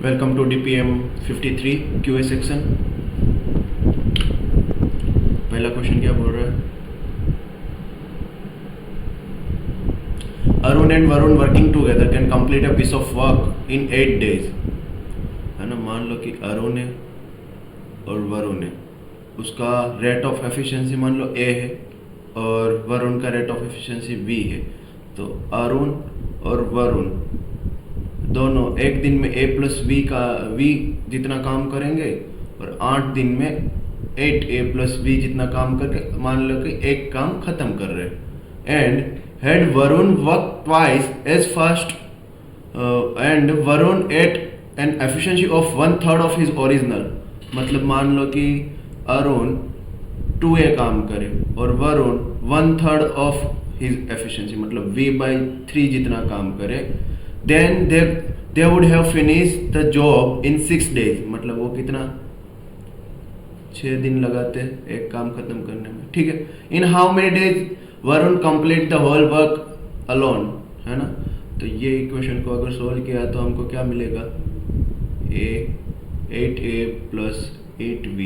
Welcome to DPM 53 QA section. पहला question क्या बोल रहा है? Arun and Varun working together can complete a piece of work in 8 days। है ना, मान लो कि अरुण है और वरुण है, उसका रेट ऑफ एफिशिएंसी मान लो A है और वरुण का रेट ऑफ एफिशिएंसी B है। तो अरुण और वरुण दोनों एक दिन में V जितना काम करेंगे और 8 दिन में 8A+B जितना काम करके मान लो कि एक काम खत्म कर रहे हैं। And had Varun work twice as fast and Varun at an efficiency of 1/3 of his original. मतलब मान लो कि अरुण 2A काम करे और वरुण 1/3 ऑफ हिज एफिशिएंसी मतलब V/3 जितना काम करे, then they would have finished the job in 6 days। मतलब वो कितना 6 दिन लगाते एक काम खत्म करने में, ठीक है। In how many days Varun complete the whole work alone, है ना। तो ये इक्वेशन को अगर सोल्व किया तो हमको क्या मिलेगा? 8A + 8V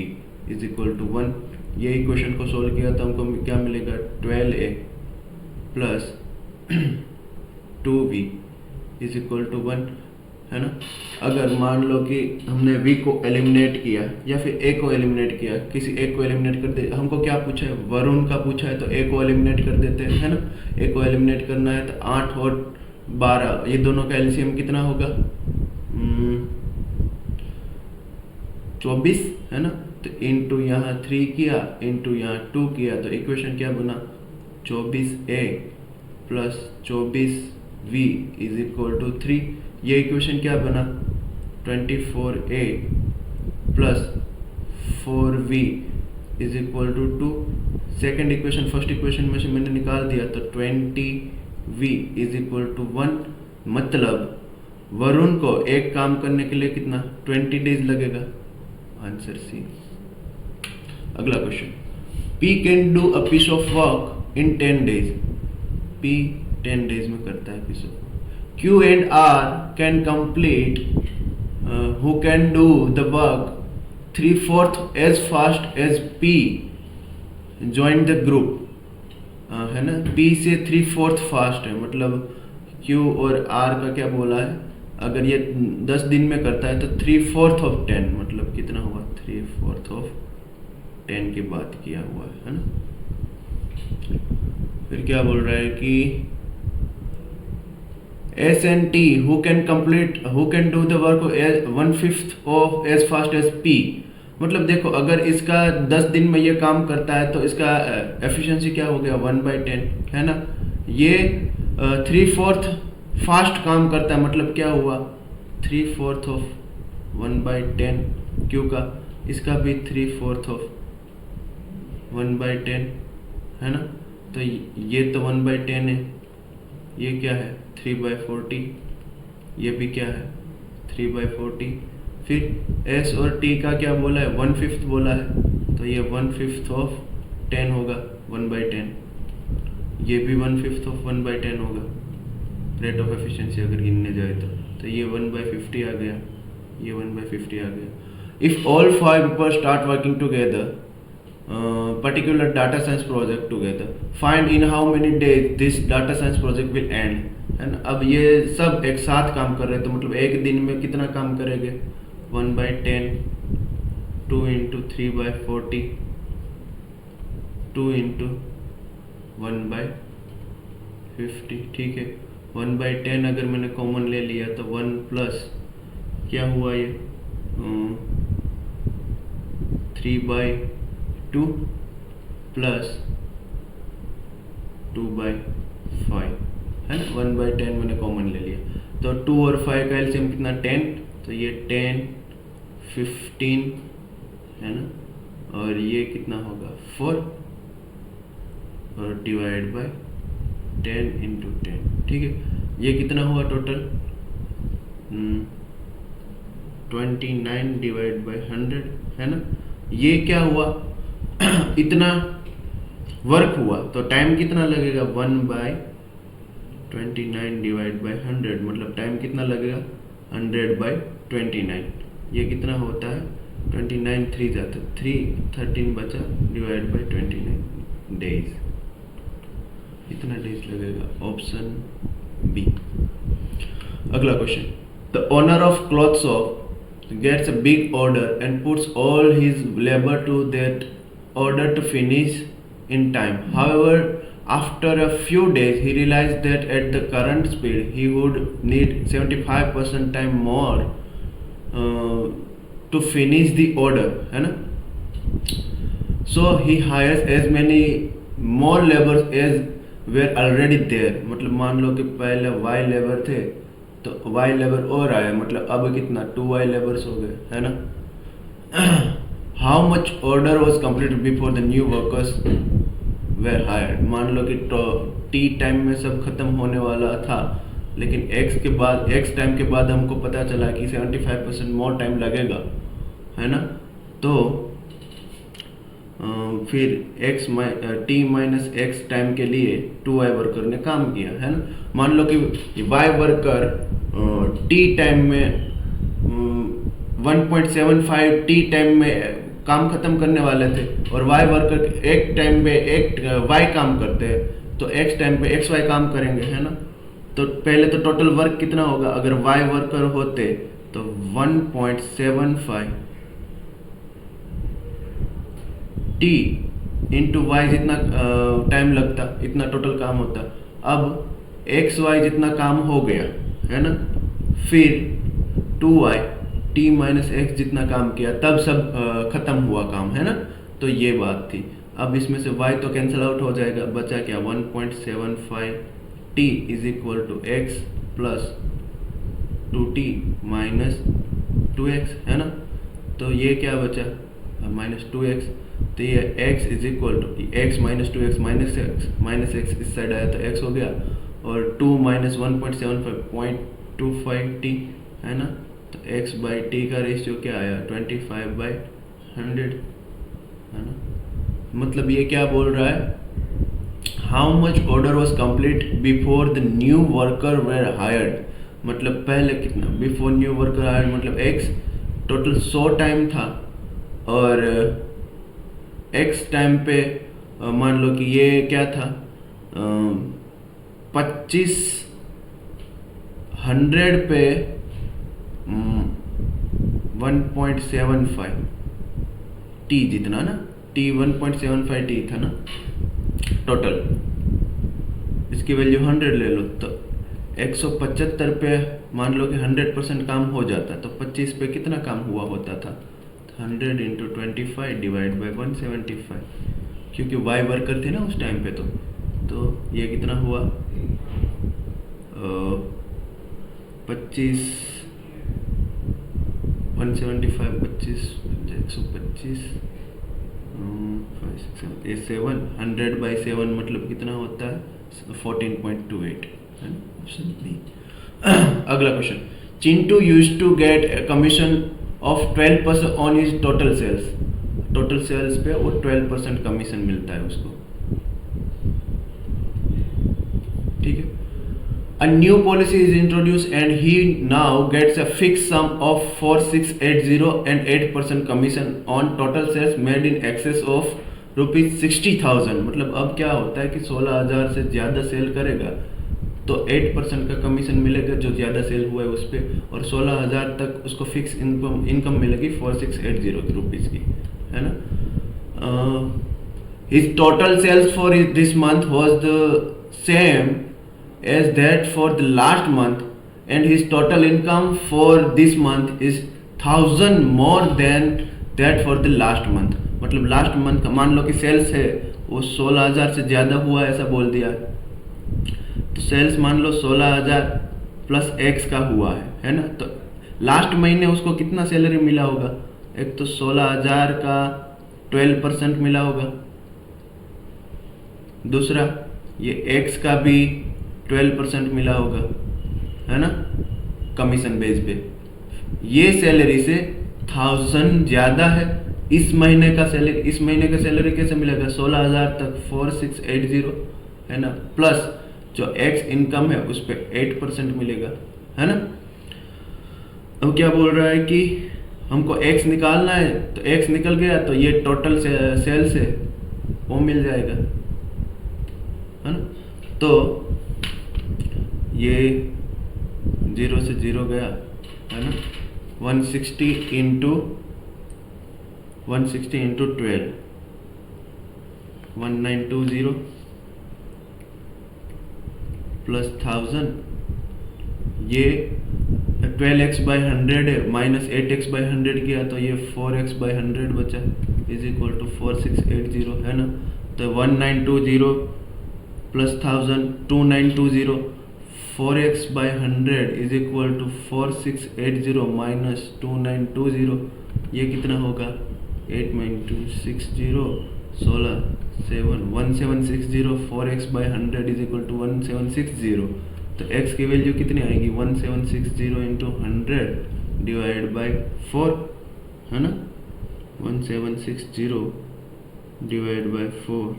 = 1। ये इक्वेशन को सोल्व किया तो हमको क्या मिलेगा? 12A + 2V = 1, है ना। अगर मान लो कि हमने V को एलिमिनेट किया या फिर A को एलिमिनेट किया, किसी एक को एलिमिनेट कर दे। हमको क्या पूछा है? वरुण का पूछा है तो A को एलिमिनेट कर देते हैं, है ना। A को एलिमिनेट करना है तो 8 और 12, ये दोनों का एलसीएम कितना होगा? 24, है ना। तो इंटू यहाँ 3 किया, इंटू यहाँ 2 किया, तो इक्वेशन क्या बना? 24A + 24V = 3। ये इक्वेशन क्या बना? 24A + 4V = 2। Second equation first equation में से मैंने निकाल दिया तो 20V = 1। मतलब वरुण को एक काम करने के लिए कितना 20 डेज लगेगा। Answer C. अगला question, P can do a piece of work in 10 days। P 10 days में करता है piece of. Q and R can complete who can do the work 3/4 as fast as P join the group, है ना। P से 3/4 fast है, मतलब Q और R का क्या बोला है? अगर ये 10 दिन में करता है तो 3/4 of 10 मतलब कितना हुआ? 3/4 of 10 की बात किया हुआ है ना। फिर क्या बोल रहा है कि S and T who can do the work 1/5 of as fast as P। मतलब देखो अगर इसका 10 दिन में ये काम करता है तो इसका एफिशिएंसी क्या हो गया? 1/10, है ना। ये 3/4 फास्ट काम करता है, मतलब क्या हुआ? 3/4 of 1/10 क्यों का, इसका भी 3/4 of 1/10, है ना। तो ये तो 1/10 है, ये क्या है? 3/40। ये भी क्या है? 3/40। फिर S और T का क्या बोला है? 1/5 बोला है, तो ये 1/5 of 10 होगा 1/10। ये भी 1/5 of 1/10 होगा रेट ऑफ एफिशिएंसी अगर गिनने जाए तो ये 1/50 आ गया, ये 1/50 आ गया। If all 5 people start working together particular data science project together, find in how many days this data science project will end, है ना। अब ये सब एक साथ काम कर रहे हैं तो मतलब एक दिन में कितना काम करेंगे? 1/10, 2 × 3/40, 2 × 1/50, ठीक है। 1/10 अगर मैंने कॉमन ले लिया तो 1 प्लस क्या हुआ? ये 3/2 प्लस 2/5, है ना। 1/10 मैंने कॉमन ले लिया तो 2 और 5 का एलसीएम कितना? 10, तो ये 10, 15, है ना। और ये कितना होगा? 4 और डिवाइड बाय 10 × 10, ठीक है। ये कितना हुआ टोटल? 29 डिवाइड बाय 100, है ना। ये क्या हुआ? इतना वर्क हुआ तो टाइम कितना लगेगा? 1/29 डिवाइड बाय 100 मतलब टाइम कितना लगेगा? 100/29, ये कितना होता है 29 3 जाता है 3, 13 बचा डिवाइड बाई 29 डेज, इतना डेज लगेगा, ऑप्शन बी। अगला question, the owner of cloth shop gets a big order and puts all his labor to that order to finish in time. However, after a few days, he realized that at the current speed, he would need 75% time more to finish the order, है ना? So he hires as many more laborers as were already there. मतलब मान लो कि पहले Y labour थे तो Y labour और आया, मतलब अब कितना 2Y लेबर्स हो गए, है ना? How much order was completed before the new workers were hired? मान लो कि T टाइम में सब खत्म होने वाला था, लेकिन X टाइम के बाद हमको पता चला कि 75% मोर टाइम लगेगा, है ना? तो फिर T माइनस X टाइम के लिए 2Y वर्कर ने काम किया, है ना? मान लो कि Y वर्कर T टाइम में 1.75 T टाइम में काम खत्म करने वाले थे और Y वर्कर एक टाइम पे एक Y काम करते हैं, तो X टाइम पे XY काम करेंगे, है ना? तो पहले तो टोटल वर्क कितना होगा, अगर Y वर्कर होते तो 1.75 T इंटू वाई जितना टाइम लगता इतना टोटल काम होता, अब XY जितना काम हो गया, है ना? फिर 2Y T माइनस X जितना काम किया तब सब खत्म हुआ काम, है ना? तो ये बात थी। अब इसमें से Y तो कैंसिल आउट हो जाएगा, बचा क्या 1.75 T is equal to X plus 2T minus 2X, है ना? तो ये क्या बचा माइनस 2X, तो ये x is equal to x minus 2x minus x इस साइड आया तो x हो गया, और 2 माइनस 1.75 t, है ना? तो x बाई t का रेशियो क्या आया 25/100, है ना? मतलब ये क्या बोल रहा है, how much order was complete before the new worker were hired, मतलब पहले कितना बिफोर न्यू वर्कर हायर्ड, मतलब x टोटल 100 टाइम था और x टाइम पे मान लो कि ये क्या था 2500 पे 1.75 t जितना ना, t 1.75 t था ना टोटल, इसकी वैल्यू 100 ले लो तो 175 पे मान लो कि 100% काम हो जाता, तो 25 पे कितना काम हुआ होता था 100 इंटू 25 डिवाइड बाई 175, क्योंकि Y वर्कर थे ना उस टाइम पे, तो ये कितना हुआ 25 175 25 125 ये 700/7 मतलब कितना होता है 14.28, है ना? Option B. अगला question, Chintu used to get commission of 12% on his total sales पे वो 12% कमीशन मिलता है उसको, ठीक है? A new policy is introduced and he now gets a fixed sum of 4680 and 8% commission on total sales made in excess of ₹60,000। मतलब अब क्या होता है कि 16,000 से ज़्यादा सेल करेगा तो 8% का कमीशन मिलेगा जो ज़्यादा सेल हुआ है उस पर, और 16,000 तक उसको फिक्स इनकम मिलेगी 4680 रुपीज़ की, है ना? His total sales for this month was the same as that for the last month and his total income for this month is 1000 more than that for the last month. मतलब last month का मान लो कि sales है वो 16,000 से ज़्यादा हुआ ऐसा बोल दिया, तो सेल्स मान लो 16,000 प्लस x का हुआ है ना? तो लास्ट महीने उसको कितना सैलरी मिला होगा, एक तो 16,000 का 12% मिला होगा, दूसरा ये x का भी 12% मिला होगा, है ना? कमीशन बेस पे ये सैलरी से 1000 ज़्यादा है इस महीने का सैलरी कैसे मिलेगा 16,000 तक 4680, है ना? प्लस जो x इनकम है उस पर 8% मिलेगा, है ना? अब क्या बोल रहा है कि हमको x निकालना है, तो x निकल गया तो ये टोटल सेल से वो मिल जाएगा, है ना। तो ये 0 से 0 गया, है ना। 160 इंटू 12 1920 प्लस 1000, ये 12x/100 है, माइनस 8x/100 किया तो ये 4x/100 बचा, इज इक्वल टू 4680, है ना। तो 1920 plus 1000 2920, 4x/100 is equal to 4680 minus 2920, ये कितना होगा 8 - 2 60 16 7 1760, 4x/100 इज इक्वल टू 1760। तो x की वैल्यू कितनी आएगी 1760 इंटू 100 डिवाइड बाई 4, है ना। 1760 डिवाइड बाई 4,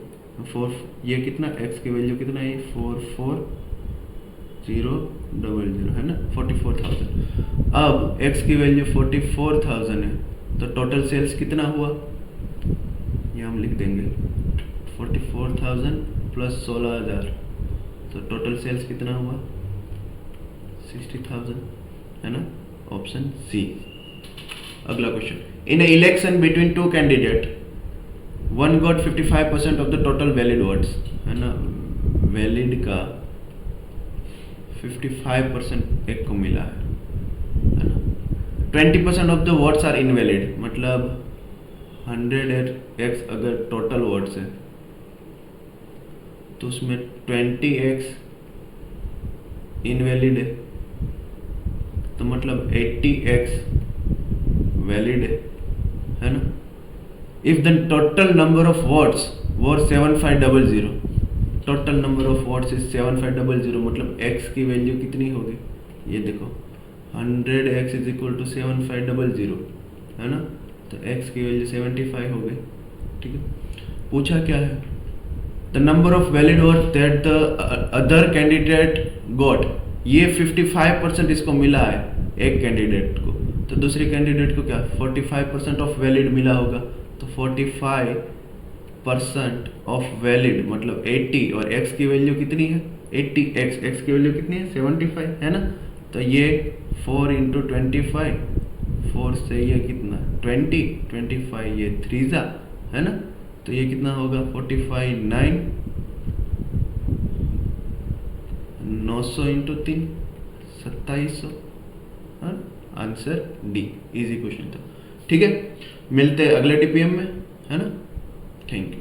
ये कितना x की वैल्यू कितना है 44000, है ना, 44,000। अब x की वैल्यू 44,000 है, तो टोटल सेल्स कितना हुआ, ये हम लिख देंगे 44,000 प्लस 16,000, तो टोटल सेल्स कितना हुआ 60,000, है ना, ऑप्शन सी। अगला question, in election between two candidate one got 55% of the total valid votes, है ना, वैलिड का 55% एक को मिला है ना। 20% of the votes are invalid, मतलब 100x अगर टोटल वोट्स है तो उसमें 20x इनवैलिड है, तो मतलब 80x वैलिड है ना। If the total number of votes were 7500, total number of votes is 7500, मतलब x की वैल्यू कितनी होगी, ये देखो 100x इज इक्वल टू 7500, है ना। तो x की वैल्यू 75 हो गई, ठीक है। पूछा क्या है, the number of valid votes that the other candidate got, ये 55% इसको मिला है एक कैंडिडेट को, तो दूसरे कैंडिडेट को क्या 45% ऑफ वैलिड मिला होगा, तो 45% ऑफ वैलिड मतलब 80, और x की वैल्यू कितनी है 80x, x की वैल्यू कितनी है 75, है ना। तो ये 4 इंटू 25, 4 से ये कितना 20, 25 ये 3 है ना, तो ये कितना होगा 45 9, 900 into 3 2700, answer D, easy question था, ठीक है। मिलते हैं अगले टीपीएम में, है ना। Thank you.